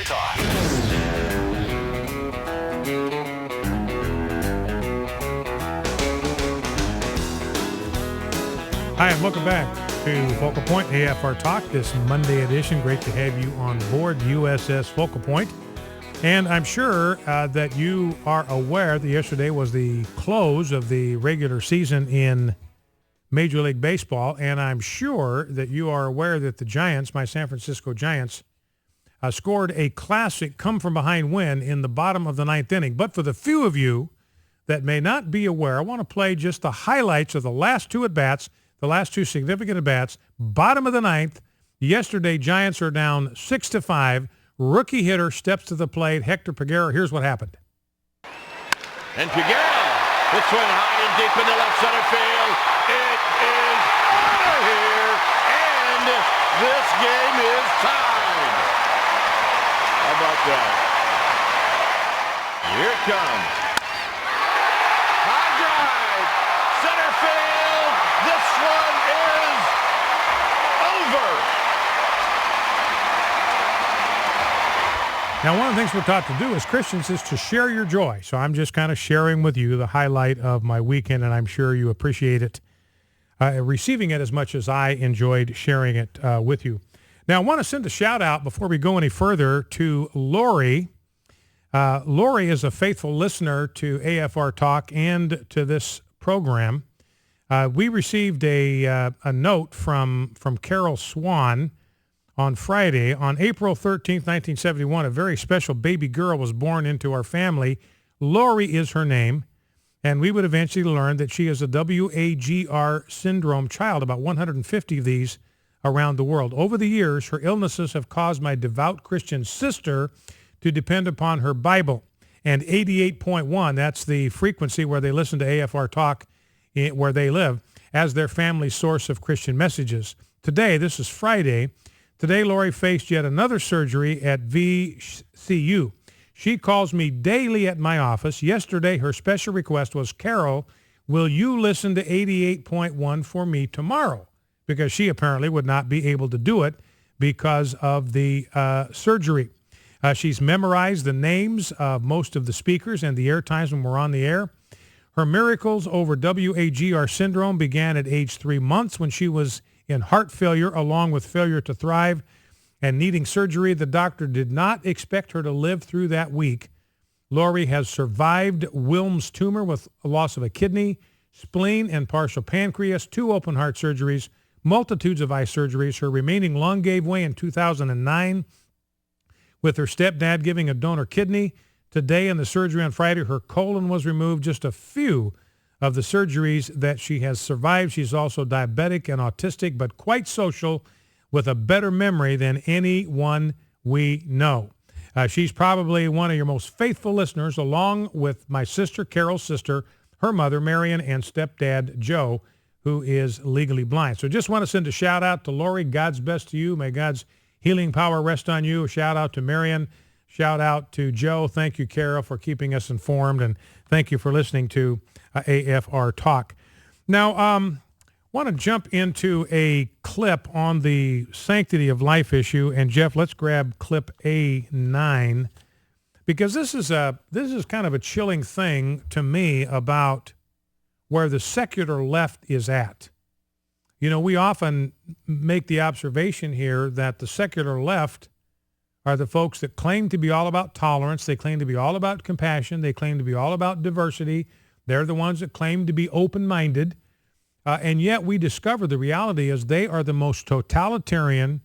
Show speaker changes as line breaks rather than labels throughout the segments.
Talk.
Hi, and welcome back to Focal Point, AFR Talk, this Monday edition. Great to have you on board USS Focal Point. And I'm sure that you are aware that yesterday was the close of the regular season in Major League Baseball. And I'm sure that you are aware that the Giants, my San Francisco Giants, scored a classic come-from-behind win in the bottom of the ninth inning. But for the few of you that may not be aware, I want to play just the highlights of the last two at-bats, the last two significant at-bats, bottom of the ninth. Yesterday, Giants are down 6-5. Rookie hitter steps to the plate, Hector Peguero. Here's what happened.
And Peguero, the swing high and deep into left center field. It is out of here, and this game is tied. How about that? Here it comes. High drive, center field. This one is over.
Now, one of the things we're taught to do as Christians is to share your joy. So I'm just kind of sharing with you the highlight of my weekend, and I'm sure you appreciate it, receiving it as much as I enjoyed sharing it with you. Now, I want to send a shout out before we go any further to Lori. Lori is a faithful listener to AFR Talk and to this program. We received a note from Carol Swan on Friday. On April 13th, 1971, a very special baby girl was born into our family. Lori is her name, and we would eventually learn that she is a WAGR syndrome child, about 150 of these around the world. Over the years, her illnesses have caused my devout Christian sister to depend upon her Bible. And 88.1, that's the frequency where they listen to AFR Talk where they live, as their family source of Christian messages. Today, this is Friday, today Lori faced yet another surgery at VCU. She calls me daily at my office. Yesterday, her special request was, Carol, will you listen to 88.1 for me tomorrow? Because she apparently would not be able to do it because of the surgery. She's memorized the names of most of the speakers and the air times when we're on the air. Her miracles over WAGR syndrome began at age 3 months when she was in heart failure along with failure to thrive and needing surgery. The doctor did not expect her to live through that week. Lori has survived Wilms tumor with a loss of a kidney, spleen, and partial pancreas, 2 open heart surgeries, multitudes of eye surgeries. Her remaining lung gave way in 2009 with her stepdad giving a donor kidney. Today in the surgery on Friday, her colon was removed. Just a few of the surgeries that she has survived. She's also diabetic and autistic, but quite social with a better memory than anyone we know. She's probably one of your most faithful listeners, along with my sister, Carol's sister, her mother, Marion, and stepdad, Joe, who is legally blind. So just want to send a shout out to Lori. God's best to you. May God's healing power rest on you. A shout out to Marion. Shout out to Joe. Thank you, Carol, for keeping us informed, and thank you for listening to AFR Talk. Now, want to jump into a clip on the sanctity of life issue, and Jeff, let's grab clip A9, because this is kind of a chilling thing to me about where the secular left is at. You know, we often make the observation here that the secular left are the folks that claim to be all about tolerance. They claim to be all about compassion. They claim to be all about diversity. They're the ones that claim to be open-minded. And yet we discover the reality is they are the most totalitarian,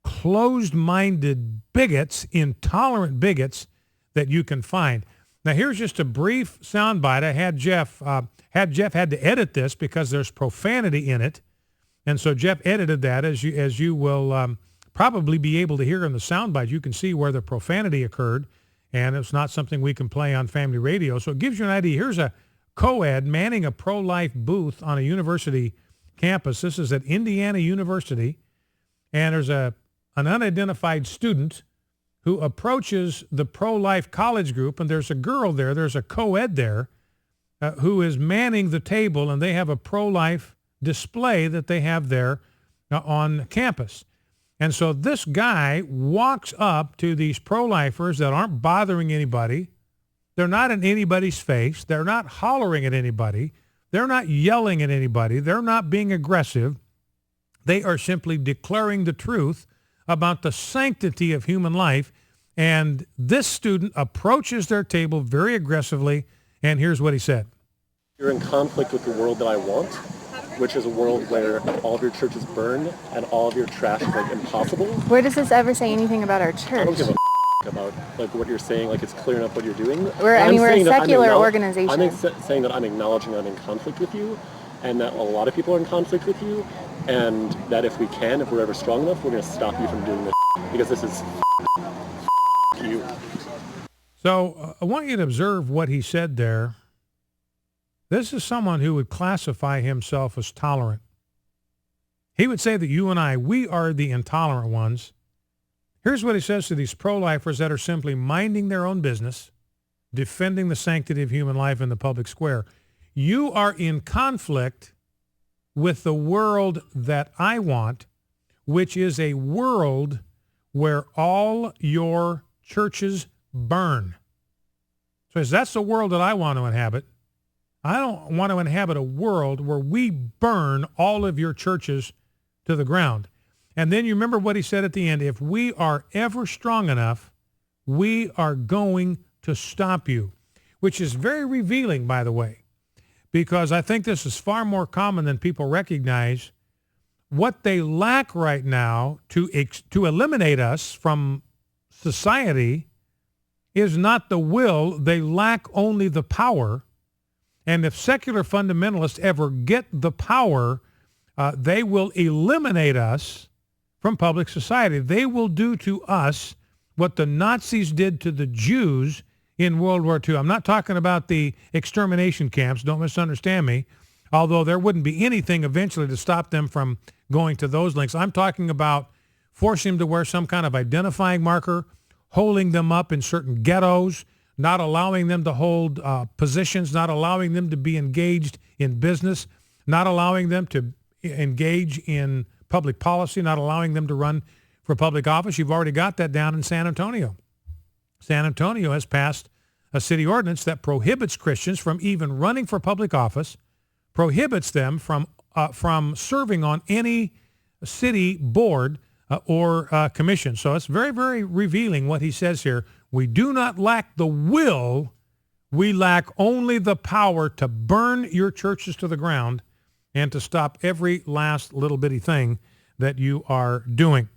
closed-minded bigots, intolerant bigots that you can find. Now, here's just a brief soundbite. I had Jeff had to edit this because there's profanity in it. And so Jeff edited that, as you will probably be able to hear in the soundbite. You can see where the profanity occurred, and it's not something we can play on family radio. So it gives you an idea. Here's a co-ed manning a pro-life booth on a university campus. This is at Indiana University, and there's an unidentified student who approaches the pro-life college group, and there's a girl there, there's a co-ed there, who is manning the table, and they have a pro-life display that they have there on campus. And so this guy walks up to these pro-lifers that aren't bothering anybody. They're not in anybody's face. They're not hollering at anybody. They're not yelling at anybody. They're not being aggressive. They are simply declaring the truth about the sanctity of human life. And this student approaches their table very aggressively, and here's what he said.
You're in conflict with the world that I want, which is a world where all of your churches burn and all of your trash is like impossible.
Where does this ever say anything about our church?
I don't give a about like what you're saying. Like it's clear enough what you're doing.
We're a secular organization.
I'm saying that I'm acknowledging that I'm in conflict with you, and that a lot of people are in conflict with you, and that if we're ever strong enough, we're going to stop you from doing this because this is you.
So I want you to observe what he said there. This is someone who would classify himself as tolerant. He would say that you and I, we are the intolerant ones. Here's what he says to these pro-lifers that are simply minding their own business, defending the sanctity of human life in the public square. You are in conflict with the world that I want, which is a world where all your churches burn. So that's the world that I want to inhabit. I don't want to inhabit a world where we burn all of your churches to the ground. And then you remember what he said at the end, if we are ever strong enough, we are going to stop you, which is very revealing, by the way, because I think this is far more common than people recognize. What they lack right now to eliminate us from society is not the will. They lack only the power. And if secular fundamentalists ever get the power, they will eliminate us from public society. They will do to us what the Nazis did to the Jews in World War II. I'm not talking about the extermination camps. Don't misunderstand me. Although there wouldn't be anything eventually to stop them from going to those lengths. I'm talking about forcing them to wear some kind of identifying marker, holding them up in certain ghettos, not allowing them to hold positions, not allowing them to be engaged in business, not allowing them to engage in public policy, not allowing them to run for public office. You've already got that down in San Antonio. San Antonio has passed a city ordinance that prohibits Christians from even running for public office, prohibits them from serving on any city board or commission. So it's very, very revealing what he says here. We do not lack the will. We lack only the power to burn your churches to the ground and to stop every last little bitty thing that you are doing.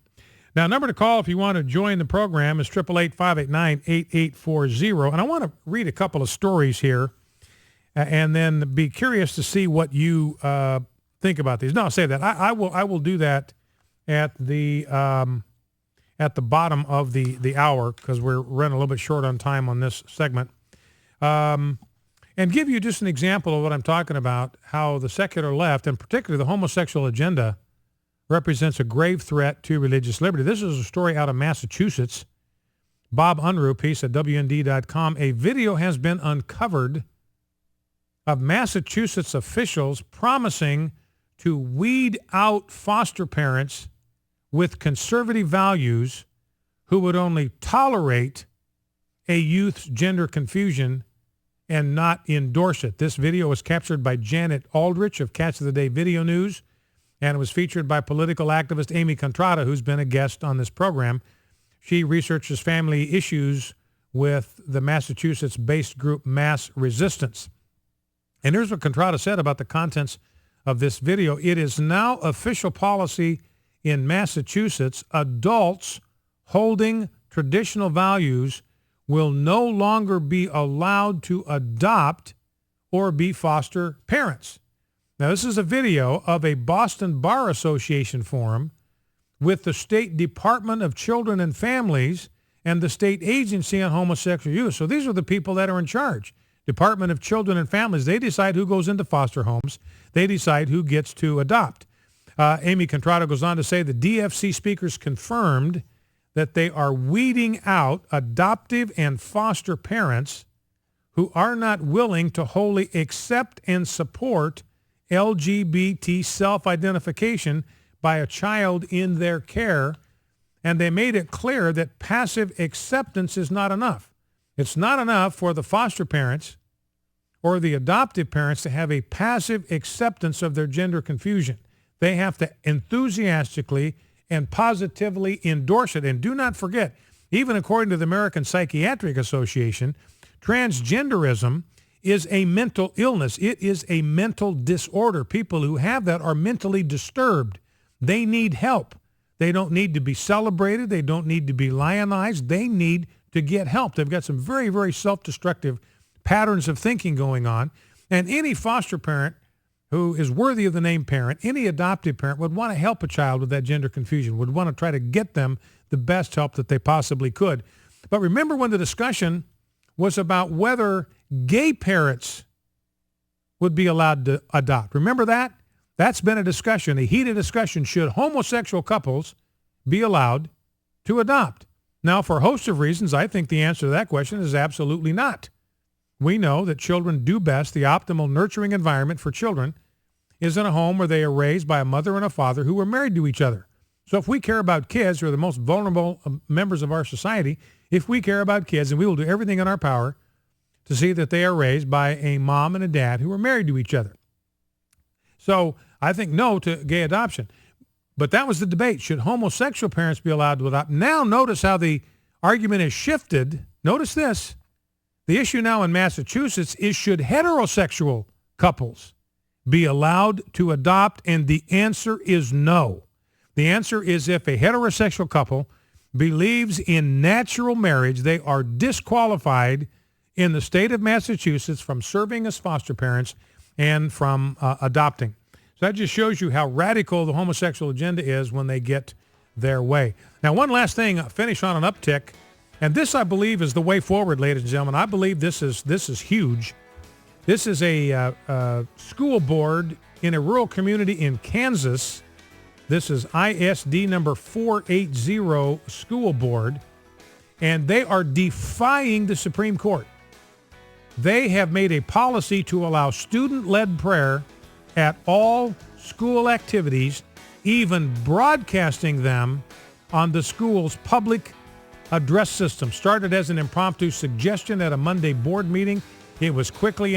Now, number to call if you want to join the program is 888-589-8840. And I want to read a couple of stories here and then be curious to see what you think about these. No, I'll say that. I will do that at the bottom of the hour because we're running a little bit short on time on this segment. And give you just an example of what I'm talking about, how the secular left, and particularly the homosexual agenda, represents a grave threat to religious liberty. This is a story out of Massachusetts. Bob Unruh, piece at WND.com. A video has been uncovered of Massachusetts officials promising to weed out foster parents with conservative values who would only tolerate a youth's gender confusion and not endorse it. This video was captured by Janet Aldrich of Cats of the Day Video News, and it was featured by political activist Amy Contrada, who's been a guest on this program. She researches family issues with the Massachusetts-based group Mass Resistance. And here's what Contrada said about the contents of this video. It is now official policy in Massachusetts, adults holding traditional values will no longer be allowed to adopt or be foster parents. Now, this is a video of a Boston Bar Association forum with the State Department of Children and Families and the State Agency on Homosexual Youth. So these are the people that are in charge. Department of Children and Families, they decide who goes into foster homes. They decide who gets to adopt. Amy Contrada goes on to say the DFC speakers confirmed that they are weeding out adoptive and foster parents who are not willing to wholly accept and support LGBT self-identification by a child in their care and they made it clear that passive acceptance is not enough. It's not enough for the foster parents or the adoptive parents to have a passive acceptance of their gender confusion. They have to enthusiastically and positively endorse it. And do not forget, even according to the American Psychiatric Association, transgenderism is a mental illness. It is a mental disorder. People who have that are mentally disturbed. They need help. They don't need to be celebrated. They don't need to be lionized. They need to get help. They've got some very, very self-destructive patterns of thinking going on. And any foster parent who is worthy of the name parent, any adoptive parent would want to help a child with that gender confusion, would want to try to get them the best help that they possibly could. But remember when the discussion was about whether gay parents would be allowed to adopt. Remember that? That's been a discussion, a heated discussion. Should homosexual couples be allowed to adopt? Now, for a host of reasons, I think the answer to that question is absolutely not. We know that children do best, the optimal nurturing environment for children is in a home where they are raised by a mother and a father who are married to each other. So if we care about kids, who are the most vulnerable members of our society, if we care about kids, and we will do everything in our power to see that they are raised by a mom and a dad who are married to each other. So I think no to gay adoption. But that was the debate. Should homosexual parents be allowed to adopt? Now notice how the argument has shifted. Notice this. The issue now in Massachusetts is, should heterosexual couples be allowed to adopt? And the answer is no. The answer is, if a heterosexual couple believes in natural marriage, they are disqualified in the state of Massachusetts from serving as foster parents and from adopting. So that just shows you how radical the homosexual agenda is when they get their way. Now, one last thing, finish on an uptick. And this, I believe, is the way forward, ladies and gentlemen. I believe this is huge. This is a school board in a rural community in Kansas. This is ISD number 480 school board, and they are defying the Supreme Court. They have made a policy to allow student-led prayer at all school activities, even broadcasting them on the school's public address system. Started as an impromptu suggestion at a Monday board meeting. It was quickly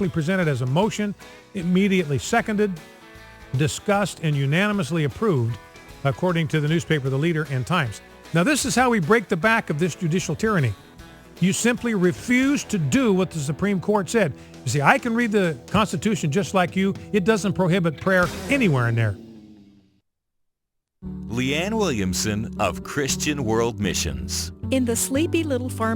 presented as a motion, immediately seconded, discussed, and unanimously approved, according to the newspaper The Leader and Times. Now, this is how we break the back of this judicial tyranny. You simply refuse to do what the Supreme Court said. You see, I can read the Constitution just like you. It doesn't prohibit prayer anywhere in there.
Leanne Williamson of Christian World Missions.
In the sleepy little farm